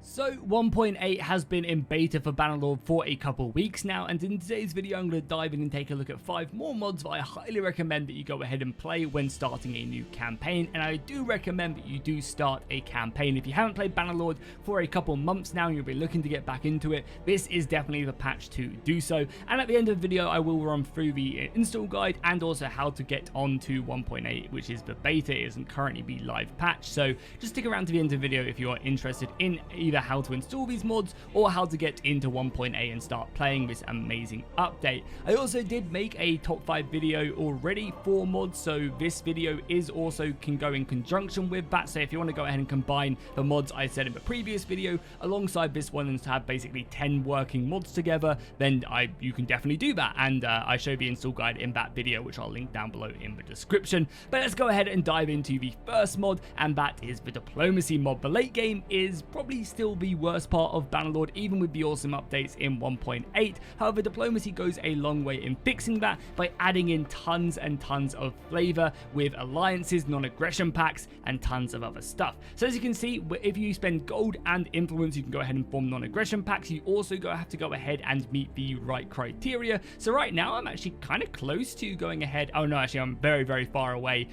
So 1.8 has been in beta for Bannerlord for a couple weeks now, and in today's video I'm going to dive in and take a look at 5 more mods that I highly recommend that you go ahead and play when starting a new campaign. And I do recommend that you do start a campaign. If you haven't played Bannerlord for a couple months now and you'll be looking to get back into it, this is definitely the patch to do so. And at the end of the video I will run through the install guide and also how to get onto 1.8, which is the beta. It isn't currently the live patch, so just stick around to the end of the video if you are interested in either how to install these mods or how to get into 1.8 and start playing this amazing update. I also did make a top 5 video already for mods, so this video is also can go in conjunction with that. So if you want to go ahead and combine the mods I said in the previous video alongside this one and have basically 10 working mods together, then you can definitely do that, and I show the install guide in that video, which I'll link down below in the description. But let's go ahead and dive into the first mod, and that is the diplomacy mod. The late game is probably still the worst part of Bannerlord, even with the awesome updates in 1.8. However, diplomacy goes a long way in fixing that by adding in tons and tons of flavor with alliances, non-aggression packs, and tons of other stuff. So as you can see, if you spend gold and influence, you can go ahead and form non-aggression packs. You also have to go ahead and meet the right criteria. So right now I'm actually kind of close to going ahead. Oh no, actually I'm very, very far away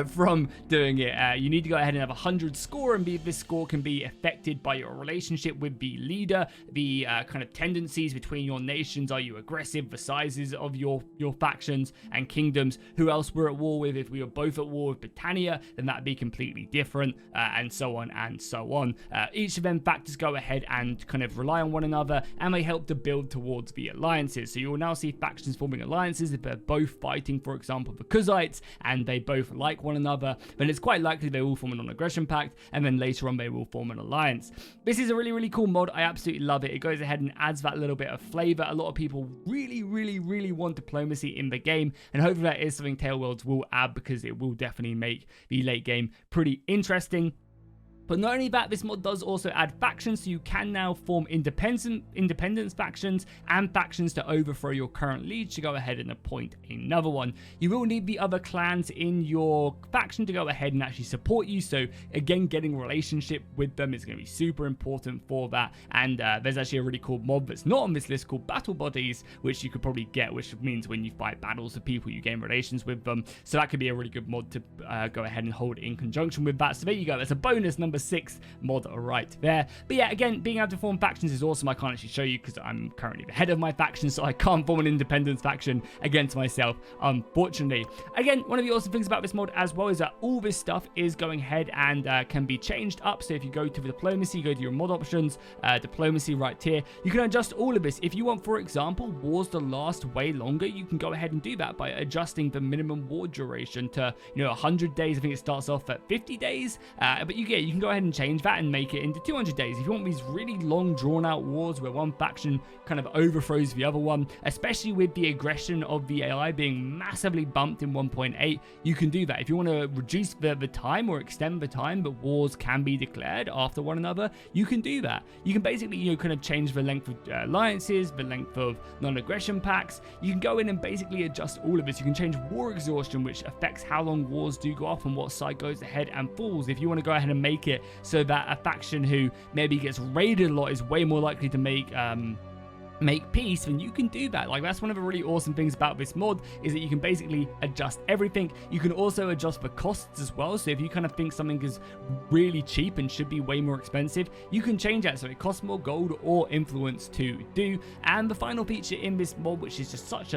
from doing it. You need to go ahead and have 100 score, and this score can be affected by your relationship with the leader, the kind of tendencies between your nations. Are you aggressive? The sizes of your factions and kingdoms. Who else we're at war with? If we were both at war with Britannia, then that'd be completely different, and so on and so on. Each of them factors go ahead and kind of rely on one another, and they help to build towards the alliances. So you will now see factions forming alliances if they're both fighting, for example, the Kuzites, and they both like one another. Then it's quite likely they will form a non-aggression pact, and then later on they will form an alliance. This is a really cool mod. I absolutely love it. It goes ahead and adds that little bit of flavor. A lot of people really want diplomacy in the game, and hopefully that is something Tailworlds will add, because it will definitely make the late game pretty interesting. But not only that, this mod does also add factions, so you can now form independence factions and factions to overthrow your current lead to go ahead and appoint another one. You will need the other clans in your faction to go ahead and actually support you, so again, getting relationship with them is going to be super important for that. And there's actually a really cool mod that's not on this list called Battle Bodies, which you could probably get, which means when you fight battles with people, you gain relations with them. So that could be a really good mod to go ahead and hold in conjunction with that. So there you go. That's a bonus number 6 mod right there. But yeah, again, being able to form factions is awesome. I can't actually show you because I'm currently the head of my faction, so I can't form an independence faction against myself, unfortunately. Again, one of the awesome things about this mod as well is that all this stuff is going ahead and can be changed up. So if you go to the diplomacy, go to your mod options, diplomacy right here, you can adjust all of this. If you want, for example, wars to last way longer, you can go ahead and do that by adjusting the minimum war duration to 100 days. I think it starts off at 50 days, but you can go ahead and change that and make it into 200 days. If you want these really long drawn out wars where one faction kind of overthrows the other one, especially with the aggression of the AI being massively bumped in 1.8, you can do that. If you want to reduce the time or extend the time that wars can be declared after one another, you can do that. You can basically kind of change the length of alliances, the length of non-aggression packs. You can go in and basically adjust all of this. You can change war exhaustion, which affects how long wars do go off and what side goes ahead and falls. If you want to go ahead and make it so that a faction who maybe gets raided a lot is way more likely to make peace, then you can do that. Like, that's one of the really awesome things about this mod, is that you can basically adjust everything. You can also adjust the costs as well. So if you kind of think something is really cheap and should be way more expensive, you can change that so it costs more gold or influence to do. And the final feature in this mod, which is just such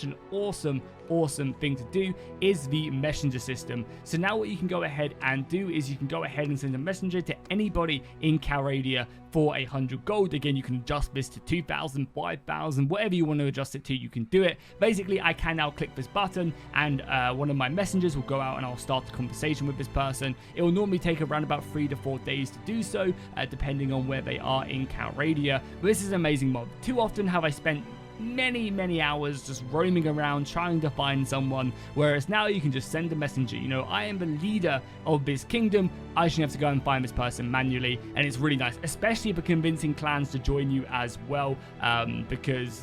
an awesome thing to do, is the messenger system. So now what you can go ahead and do is you can go ahead and send a messenger to anybody in Calradia for 100 gold. Again, you can adjust this to 2,000, 5,000, whatever you want to adjust it to, you can do it. Basically, I can now click this button and one of my messengers will go out and I'll start a conversation with this person. It will normally take around about 3 to 4 days to do so, depending on where they are in Calradia. But this is an amazing mod. Too often have I spent many hours just roaming around trying to find someone, whereas now you can just send a messenger. I am the leader of this kingdom, I shouldn't have to go and find this person manually, and it's really nice, especially for convincing clans to join you as well, because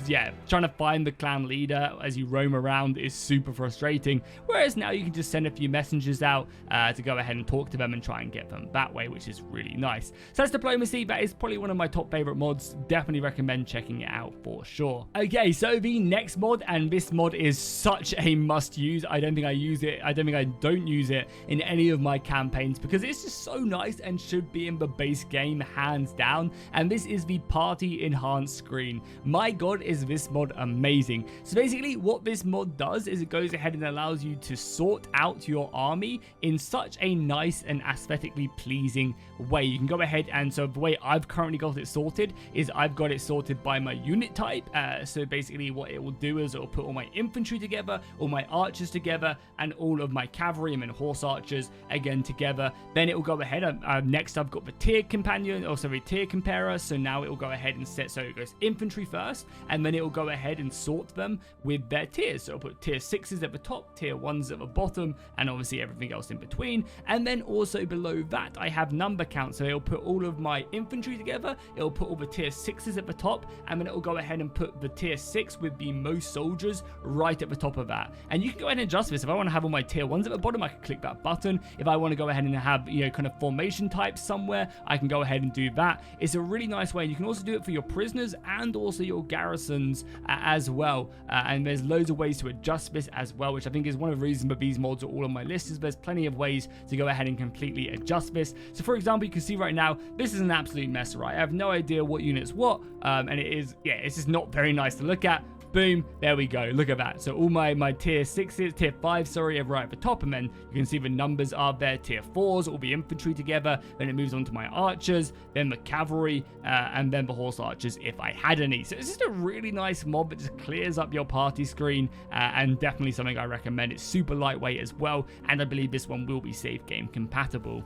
because yeah, trying to find the clan leader as you roam around is super frustrating, whereas now you can just send a few messengers out to go ahead and talk to them and try and get them that way, which is really nice. So that's Diplomacy. That is probably one of my top favorite mods. Definitely recommend checking it out for sure. Okay, so the next mod, and this mod is such a must use. I don't think I use it. I don't think I don't use it in any of my campaigns because it's just so nice and should be in the base game hands down. And this is the party enhanced screen. My god, is this mod amazing. So basically what this mod does is it goes ahead and allows you to sort out your army in such a nice and aesthetically pleasing way. You can go ahead and, so the way I've currently got it sorted is I've got it sorted by my unit type. So basically what it will do is it will put all my infantry together, all my archers together, and all of my cavalry and horse archers again together. Then it will go ahead, next I've got the tier companion, also the tier comparer. So now it will go ahead and set, so it goes infantry first, and then it will go ahead and sort them with their tiers. So it'll put tier 6s at the top, tier 1s at the bottom, and obviously everything else in between. And then also below that I have number count, so it'll put all of my infantry together, it'll put all the tier 6s at the top, and then it'll go ahead and put the tier 6 with the most soldiers right at the top of that. And you can go ahead and adjust this. If I want to have all my tier 1s at the bottom, I can click that button. If I want to go ahead and have, you know, kind of formation types somewhere, I can go ahead and do that. It's a really nice way. You can also do it for your prisoners and also your garrisons as well. And there's loads of ways to adjust this as well, which I think is one of the reasons that these mods are all on my list, is there's plenty of ways to go ahead and completely adjust this. So for example, you can see right now, this is an absolute mess, right? I have no idea what unit's what, and it is, yeah, it's just not very nice to look at. Boom, there we go. Look at that. So all my tier 6s, tier 5, sorry, are right at the top, and then you can see the numbers are there. Tier 4s, all the infantry together, then it moves on to my archers, then the cavalry, and then the horse archers if I had any. So it's just a really nice mod that just clears up your party screen, and definitely something I recommend. It's super lightweight as well, and I believe this one will be safe game compatible.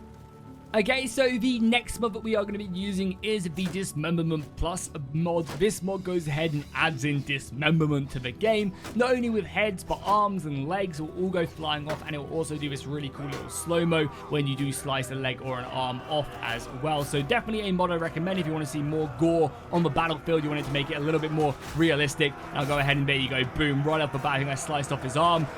Okay, so the next mod that we are going to be using is the Dismemberment Plus mod. This mod goes ahead and adds in dismemberment to the game. Not only with heads, but arms and legs will all go flying off, and it will also do this really cool little slow-mo when you do slice a leg or an arm off as well. So definitely a mod I recommend if you want to see more gore on the battlefield. You want it to make it a little bit more realistic. And I'll go ahead and there you go, boom, right off the bat. I think I sliced off his arm.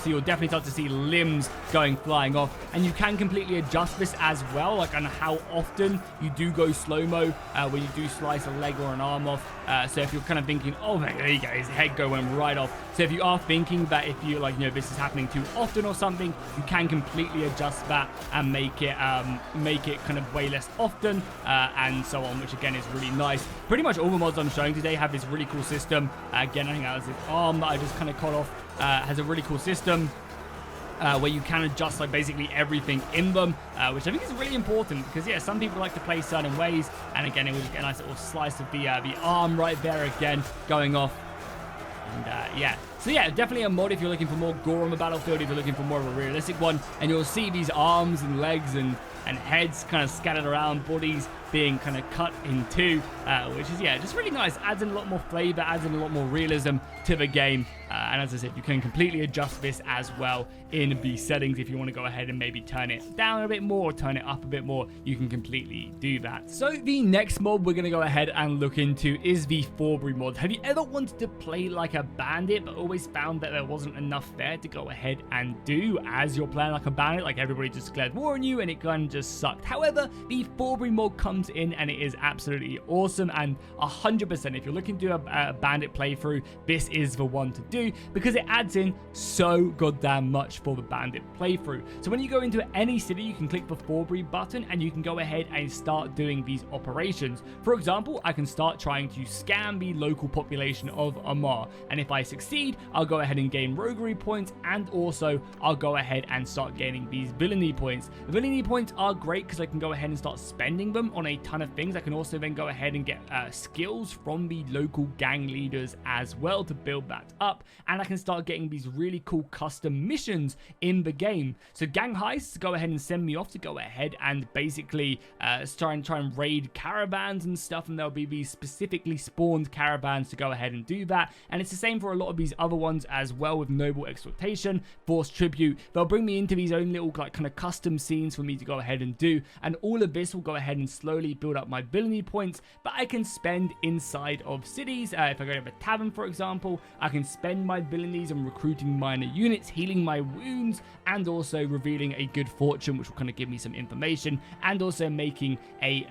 So you'll definitely start to see limbs going flying off. And you can completely adjust this as well, like on how often you do go slow-mo when you do slice a leg or an arm off. So if you're kind of thinking, oh man, there you go, his head going right off. So if you are thinking that if you like, you know, this is happening too often or something, you can completely adjust that and make it kind of way less often and so on, which again is really nice. Pretty much all the mods I'm showing today have this really cool system. Again, I think that was his arm that I just kind of cut off. Has a really cool system where you can adjust like basically everything in them, which I think is really important because yeah, some people like to play certain ways, and again, it will just get a nice little slice of the arm right there again going off. And yeah, so yeah, definitely a mod if you're looking for more gore on the battlefield, if you're looking for more of a realistic one, and you'll see these arms and legs and heads kind of scattered around, bodies being kind of cut in two, which is, yeah, just really nice. Adds in a lot more flavor, adds in a lot more realism to the game. And as I said, you can completely adjust this as well in the settings. If you want to go ahead and maybe turn it down a bit more or turn it up a bit more, you can completely do that. So the next mod we're going to go ahead and look into is the fourberi mod. Have you ever wanted to play like a bandit but always found that there wasn't enough there to go ahead and do as you're playing like a bandit? Like everybody just declared war on you and it kind of just sucked. However, the fourberi mod comes in and it is absolutely awesome, and 100% if you're looking to do a bandit playthrough, this is the one to do because it adds in so goddamn much for the bandit playthrough. So when you go into any city, you can click the fourberi button and you can go ahead and start doing these operations. For example, I can start trying to scam the local population of Amar, and if I succeed, I'll go ahead and gain roguery points, and also I'll go ahead and start gaining these villainy points. The villainy points are great because I can go ahead and start spending them on a ton of things. I can also then go ahead and get skills from the local gang leaders as well to build that up, and I can start getting these really cool custom missions in the game. So gang heists go ahead and send me off to go ahead and basically try and raid caravans and stuff, and there'll be these specifically spawned caravans to go ahead and do that. And it's the same for a lot of these other ones as well, with noble exploitation, forced tribute. They'll bring me into these own little like kind of custom scenes for me to go ahead and do, and all of this will go ahead and slowly slowly build up my villainy points, but I can spend inside of cities. If I go to a tavern, for example, I can spend my villainies on recruiting minor units, healing my wounds, and also revealing a good fortune, which will kind of give me some information, and also making a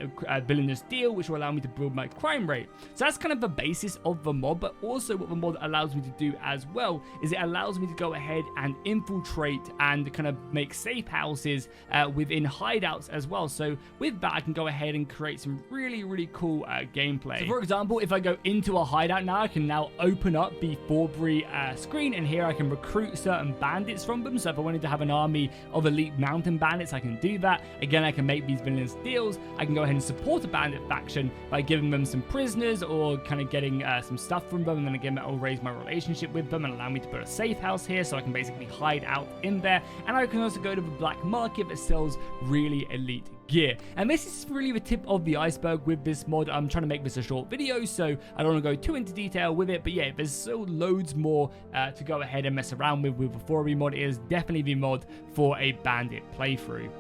villainous deal, which will allow me to build my crime rate. So that's kind of the basis of the mod, but also what the mod allows me to do as well is it allows me to go ahead and infiltrate and kind of make safe houses within hideouts as well. So with that, I can go ahead and create some really cool gameplay. So for example, if I go into a hideout now, I can now open up the fourberi screen, and here I can recruit certain bandits from them. So if I wanted to have an army of elite mountain bandits, I can do that. Again, I can make these villainous deals. I can go ahead and support a bandit faction by giving them some prisoners or kind of getting some stuff from them, and then again that will raise my relationship with them and allow me to build a safe house here, so I can basically hide out in there. And I can also go to the black market that sells really elite gear. And this is really the tip of the iceberg with this mod. I'm trying to make this a short video, so I don't want to go too into detail with it, but yeah, there's still loads more to go ahead and mess around with the fourberi mod. It is definitely the mod for a bandit playthrough.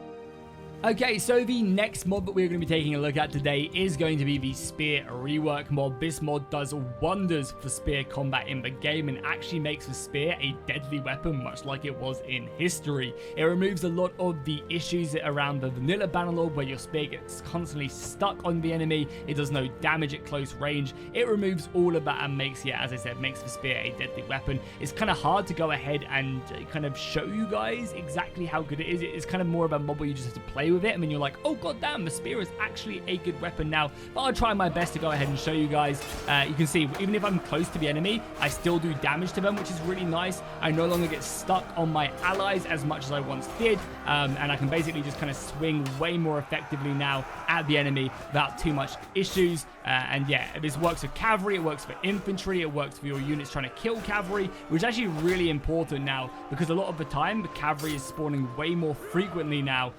Okay, so the next mod that we're going to be taking a look at today is going to be the Spear Rework mod. This mod does wonders for spear combat in the game and actually makes the spear a deadly weapon, much like it was in history. It removes a lot of the issues around the vanilla Bannerlord, where your spear gets constantly stuck on the enemy. It does no damage at close range. It removes all of that and makes, yeah, as I said, makes the spear a deadly weapon. It's kind of hard to go ahead and kind of show you guys exactly how good it is. It's kind of more of a mod where you just have to play with it, and then you're like, oh god damn, the spear is actually a good weapon now. But I'll try my best to go ahead and show you guys. You can see, even if I'm close to the enemy, I still do damage to them, which is really nice. I no longer get stuck on my allies as much as I once did, and I can basically just kind of swing way more effectively now at the enemy without too much issues. And yeah, this works for cavalry, it works for infantry, it works for your units trying to kill cavalry, which is actually really important now, because a lot of the time the cavalry is spawning way more frequently now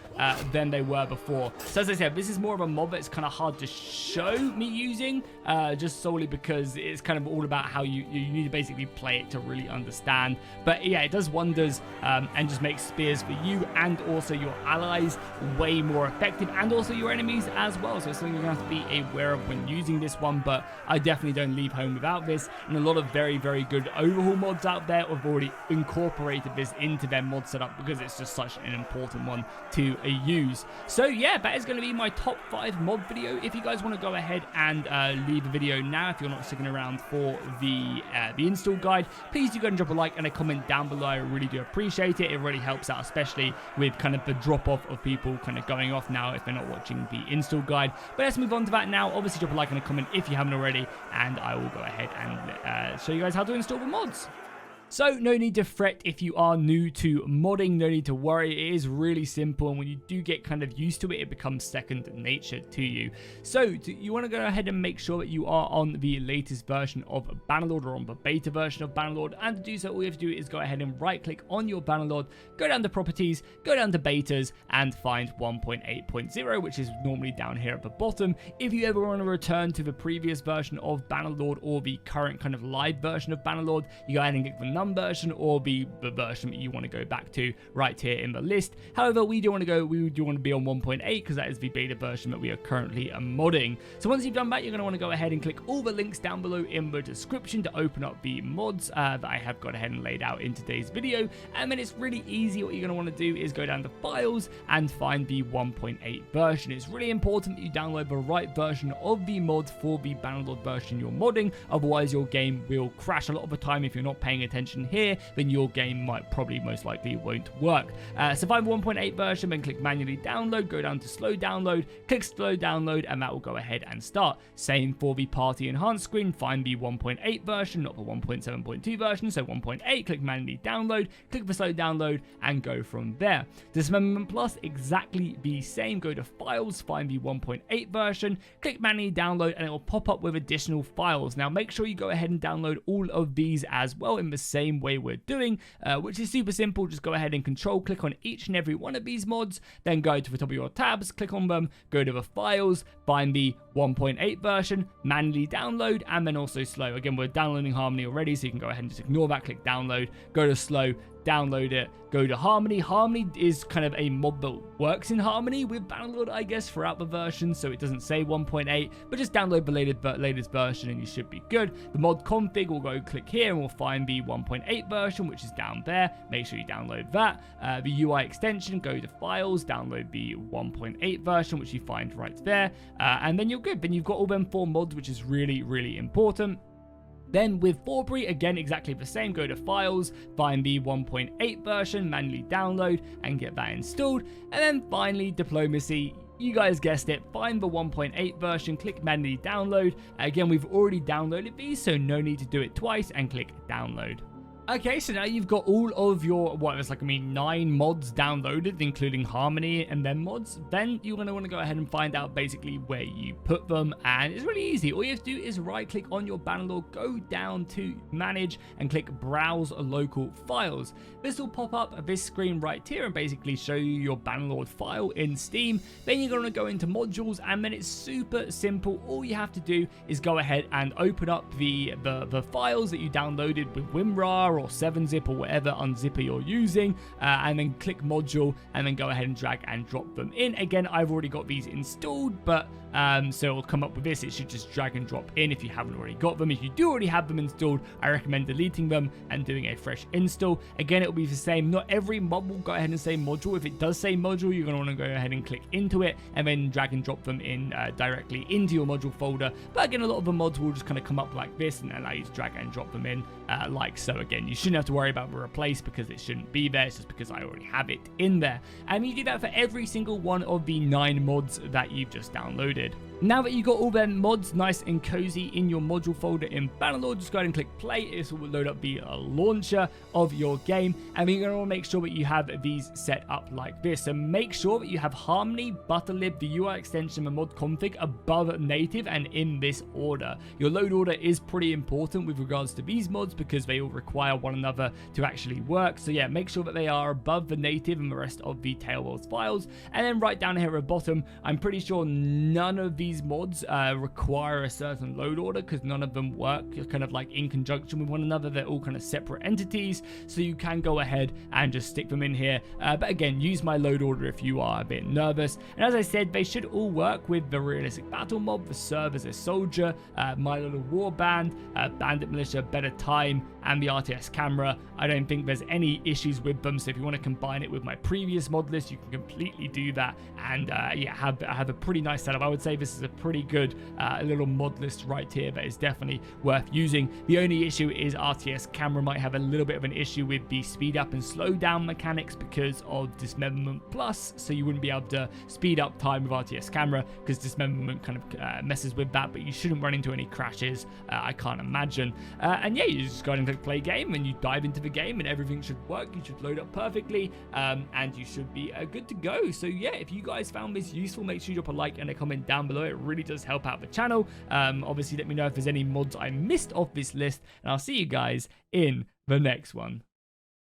than they were before. So as I said, this is more of a mod that's kind of hard to show me using, just solely because it's kind of all about how you need to basically play it to really understand. But yeah, it does wonders and just makes spears for you and also your allies way more effective, and also your enemies as well. So it's something you're going to have to be aware of when using this one, but I definitely don't leave home without this. And a lot of very good overhaul mods out there have already incorporated this into their mod setup because it's just such an important one to use. So yeah, that is going to be my top 5 mod video. If you guys want to go ahead and leave a video now, if you're not sticking around for the install guide, please do go and drop a like and a comment down below. I really do appreciate it. It really helps out, especially with kind of the drop off of people kind of going off now if they're not watching the install guide. But let's move on to that now. Obviously drop a like and a comment if you haven't already, and I will go ahead and show you guys how to install the mods. So no need to fret if you are new to modding, no need to worry. It is really simple, and when you do get kind of used to it, it becomes second nature to you. So you want to go ahead and make sure that you are on the latest version of Bannerlord, or on the beta version of Bannerlord, and to do so all you have to do is go ahead and right click on your Bannerlord, go down to properties, go down to betas, and find 1.8.0, which is normally down here at the bottom. If you ever want to return to the previous version of Bannerlord or the current kind of live version of Bannerlord, you go ahead and click the version or the version that you want to go back to right here in the list. However, we do want to be on 1.8 because that is the beta version that we are currently modding. So once you've done that, you're going to want to go ahead and click all the links down below in the description to open up the mods that I have gone ahead and laid out in today's video. And then it's really easy. What you're going to want to do is go down to files and find the 1.8 version. It's really important that you download the right version of the mod for the Bannerlord version you're modding, otherwise your game will crash. A lot of the time, if you're not paying attention here, then your game most likely won't work. So find the 1.8 version, then click manually download, go down to slow download, click slow download, and that will go ahead and start. Same for the party enhanced screen, find the 1.8 version, not the 1.7.2 version, so 1.8, click manually download, click the slow download, and go from there. Dismemberment Plus, exactly the same, go to files, find the 1.8 version, click manually download, and it will pop up with additional files. Now make sure you go ahead and download all of these as well in the same way we're doing, which is super simple. Just go ahead and control click on each and every one of these mods, then go to the top of your tabs, click on them, go to the files, find the 1.8 version, manually download, and then also slow. Again, we're downloading Harmony already, so you can go ahead and just ignore that, click download, go to slow, download it, go to Harmony. Harmony is kind of a mod that works in Harmony with Bannerlord, I guess, throughout the version, so it doesn't say 1.8, but just download the latest version and you should be good. The mod config, we'll go click here and we'll find the 1.8 version, which is down there. Make sure you download that. The UI extension, go to files, download the 1.8 version, which you find right there, and then you're good. Then you've got all them 4 mods, which is really, really important. Then with fourberi, again, exactly the same. Go to files, find the 1.8 version, manually download and get that installed. And then finally, diplomacy. You guys guessed it, find the 1.8 version, click manually download. Again, we've already downloaded these, so no need to do it twice, and click download. Okay, so now you've got all of your, 9 mods downloaded, including Harmony and then mods. Then you're going to want to go ahead and find out basically where you put them, and it's really easy. All you have to do is right click on your Bannerlord, go down to manage and click browse local files. This will pop up this screen right here and basically show you your Bannerlord file in Steam. Then you're going to go into modules, and then it's super simple. All you have to do is go ahead and open up the files that you downloaded with WinRAR or 7-zip or whatever unzipper you're using, and then click module and then go ahead and drag and drop them in. Again, I've already got these installed, but so it'll come up with this. It should just drag and drop in if you haven't already got them. If you do already have them installed, I recommend deleting them and doing a fresh install. Again, it will be the same. Not every mod will go ahead and say module. If it does say module, you're going to want to go ahead and click into it and then drag and drop them in directly into your module folder. But again, a lot of the mods will just kind of come up like this and allow you to drag and drop them in like so. Again, you shouldn't have to worry about the replace because it shouldn't be there. It's just because I already have it in there. And you do that for every single one of the 9 mods that you've just downloaded. Now that you've got all them mods nice and cozy in your module folder in Bannerlord, just go ahead and click play. This will load up the launcher of your game, and you're going to want to make sure that you have these set up like this. So make sure that you have Harmony, Butterlib, the UI extension, and mod config above native and in this order. Your load order is pretty important with regards to these mods because they all require one another to actually work. So yeah, make sure that they are above the native and the rest of the Tailworld's files. And then right down here at the bottom, I'm pretty sure none of these mods require a certain load order because none of them work kind of like in conjunction with one another. They're all kind of separate entities, so you can go ahead and just stick them in here, but again, use my load order if you are a bit nervous. And as I said, they should all work with the realistic battle mob, the serve as a soldier, my little war band, bandit militia, better time, and the RTS camera. I don't think there's any issues with them, so if you want to combine it with my previous mod list, you can completely do that, and yeah, have a pretty nice setup. I would say this is a pretty good little mod list right here that is definitely worth using. The only issue is RTS camera might have a little bit of an issue with the speed up and slow down mechanics because of Dismemberment Plus, so you wouldn't be able to speed up time with RTS camera because Dismemberment kind of messes with that, but you shouldn't run into any crashes, I can't imagine. And yeah, you just go ahead and click play game and you dive into the game and everything should work. You should load up perfectly, and you should be good to go. So yeah, if you guys found this useful, make sure you drop a like and a comment down below. It really does help out the channel. Obviously, let me know if there's any mods I missed off this list, and I'll see you guys in the next one.